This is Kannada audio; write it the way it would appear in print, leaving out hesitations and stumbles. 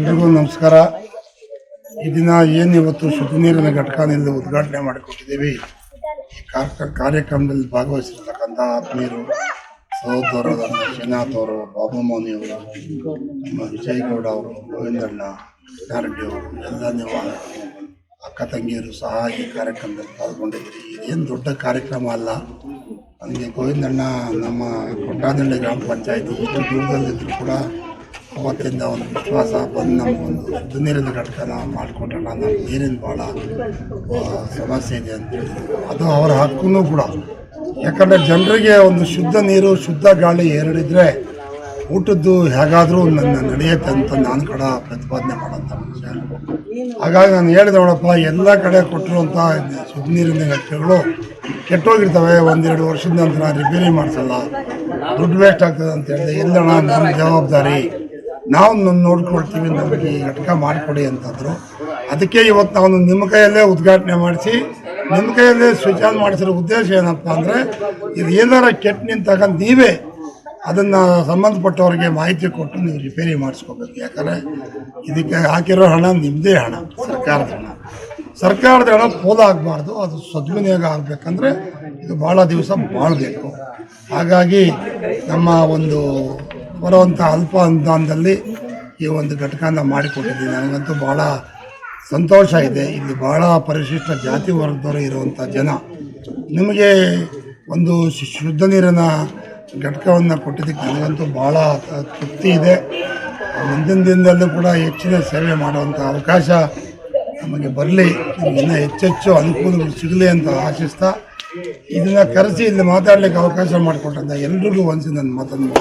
ಎಲ್ರಿಗೂ ನಮಸ್ಕಾರ. ಈ ದಿನ ಏನು ಇವತ್ತು ಶುದ್ಧ ನೀರಿನ ಘಟಕದಿಂದ ಉದ್ಘಾಟನೆ ಮಾಡಿಕೊಟ್ಟಿದ್ದೀವಿ. ಈ ಕಾರ್ಯಕ್ರಮದಲ್ಲಿ ಭಾಗವಹಿಸಿರ್ತಕ್ಕಂಥ ಆತ್ಮೀಯರು, ಸಹೋದರರಾದ ಶ್ರೀನಾಥ್ ಅವರು, ಬಾಬು ಮೋನಿ ಅವರು, ನಮ್ಮ ವಿಜಯಗೌಡ ಅವರು, ಗೋವಿಂದಣ್ಣ, ಕೃಷ್ಣಾರೆಡ್ಡಿ ಅವರು, ಎಲ್ಲ ನೀವು ಅಕ್ಕ ತಂಗಿಯರು ಸಹ ಈ ಕಾರ್ಯಕ್ರಮದಲ್ಲಿ ಪಾಲ್ಗೊಂಡಿದ್ದೀರಿ. ಇದೇನು ದೊಡ್ಡ ಕಾರ್ಯಕ್ರಮ ಅಲ್ಲ. ನನಗೆ ಗೋವಿಂದಣ್ಣ ನಮ್ಮ ಕೊಟ್ಟಾದಳ್ಳಿ ಗ್ರಾಮ ಪಂಚಾಯತಿ ಇಷ್ಟು ದೂರದಲ್ಲಿದ್ದರೂ ಕೂಡ ಅವತ್ತಿಂದ ಒಂದು ವಿಶ್ವಾಸ ಬಂದು ನಮಗೊಂದು ಶುದ್ಧ ನೀರಿನ ಘಟಕನ ಮಾಡಿಕೊಟ್ಟಣ. ನಮ್ಮ ನೀರಿನ ಭಾಳ ಸಮಸ್ಯೆ ಇದೆ ಅಂತ ಹೇಳಿದ್ರು. ಅದು ಅವರ ಹಕ್ಕೂ ಕೂಡ. ಯಾಕಂದರೆ ಜನರಿಗೆ ಒಂದು ಶುದ್ಧ ನೀರು, ಶುದ್ಧ ಗಾಳಿ ಎರಡಿದ್ರೆ ಊಟದ್ದು ಹೇಗಾದರೂ ನನ್ನ ನಡೆಯುತ್ತೆ ಅಂತ ನಾನು ಕೂಡ ಪ್ರತಿಪಾದನೆ ಮಾಡೋಂಥ ಮನುಷ್ಯ. ಹಾಗಾಗಿ ನಾನು ಹೇಳಿದೆ, ನೋಡಪ್ಪ, ಎಲ್ಲ ಕಡೆ ಕೊಟ್ಟಿರುವಂಥ ಶುದ್ಧ ನೀರಿನ ಘಟಕಗಳು ಕೆಟ್ಟೋಗಿರ್ತವೆ, 1-2 ವರ್ಷದ ನಂತರ ರಿಪೇರಿ ಮಾಡಿಸಲ್ಲ, ದುಡ್ಡು ವೇಸ್ಟ್ ಆಗ್ತದೆ ಅಂತ ಹೇಳಿದೆ. ಎಲ್ಲಣ್ಣ, ನಮ್ಮ ಜವಾಬ್ದಾರಿ, ನಾವು ನೋಡ್ಕೊಳ್ತೀವಿ, ನಮಗೆ ಈ ಘಟಕ ಮಾಡಿಕೊಡಿ ಅಂತಂದರು. ಅದಕ್ಕೆ ಇವತ್ತು ನಾವು ನಿಮ್ಮ ಕೈಯಲ್ಲೇ ಉದ್ಘಾಟನೆ ಮಾಡಿಸಿ ನಿಮ್ಮ ಕೈಯಲ್ಲೇ ಸ್ವಿಚ್ ಆನ್ ಮಾಡಿಸಿರೋ ಉದ್ದೇಶ ಏನಪ್ಪ ಅಂದರೆ, ಇದು ಏನಾರ ಕೆಟ್ಟ ನಿಂತಾಗ ನೀವೇ ಅದನ್ನು ಸಂಬಂಧಪಟ್ಟವರಿಗೆ ಮಾಹಿತಿ ಕೊಟ್ಟು ನೀವು ರಿಪೇರಿ ಮಾಡಿಸ್ಕೋಬೇಕು. ಯಾಕಂದರೆ ಇದಕ್ಕೆ ಹಾಕಿರೋ ಹಣ ನಿಮ್ಮದೇ ಹಣ, ಸರ್ಕಾರದ ಹಣ ಪೋಲಾಗಬಾರ್ದು. ಅದು ಸದ್ವಿನಿಯೋಗ ಆಗಬೇಕಂದ್ರೆ ಇದು ಭಾಳ ದಿವಸ ಬಾಳಬೇಕು. ಹಾಗಾಗಿ ನಮ್ಮ ಒಂದು ಬರುವಂಥ ಅಲ್ಪ ಅನುದಾನದಲ್ಲಿ ಈ ಒಂದು ಘಟಕನ ಮಾಡಿಕೊಟ್ಟಿದ್ದೀನಿ. ನನಗಂತೂ ಭಾಳ ಸಂತೋಷ ಇದೆ. ಇಲ್ಲಿ ಭಾಳ ಪರಿಶಿಷ್ಟ ಜಾತಿ ವರ್ಗದವರು ಇರುವಂಥ ಜನ, ನಿಮಗೆ ಒಂದು ಶುದ್ಧ ನೀರಿನ ಘಟಕವನ್ನು ಕೊಟ್ಟಿದ್ದಕ್ಕೆ ನನಗಂತೂ ಭಾಳ ತೃಪ್ತಿ ಇದೆ. ಮುಂದಿನ ದಿನದಲ್ಲೂ ಕೂಡ ಹೆಚ್ಚಿನ ಸೇವೆ ಮಾಡುವಂಥ ಅವಕಾಶ ನಮಗೆ ಬರಲಿ, ಇನ್ನೂ ಹೆಚ್ಚೆಚ್ಚು ಅನುಕೂಲಗಳು ಸಿಗಲಿ ಅಂತ ಆಶಿಸ್ತಾ ಇದನ್ನು ಕರೆಸಿ ಇಲ್ಲಿ ಮಾತಾಡಲಿಕ್ಕೆ ಅವಕಾಶ ಮಾಡಿಕೊಟ್ಟಂಥ ಎಲ್ರಿಗೂ ಒಂದ್ಸಿ ನನ್ನ ಮಾತನ್ನು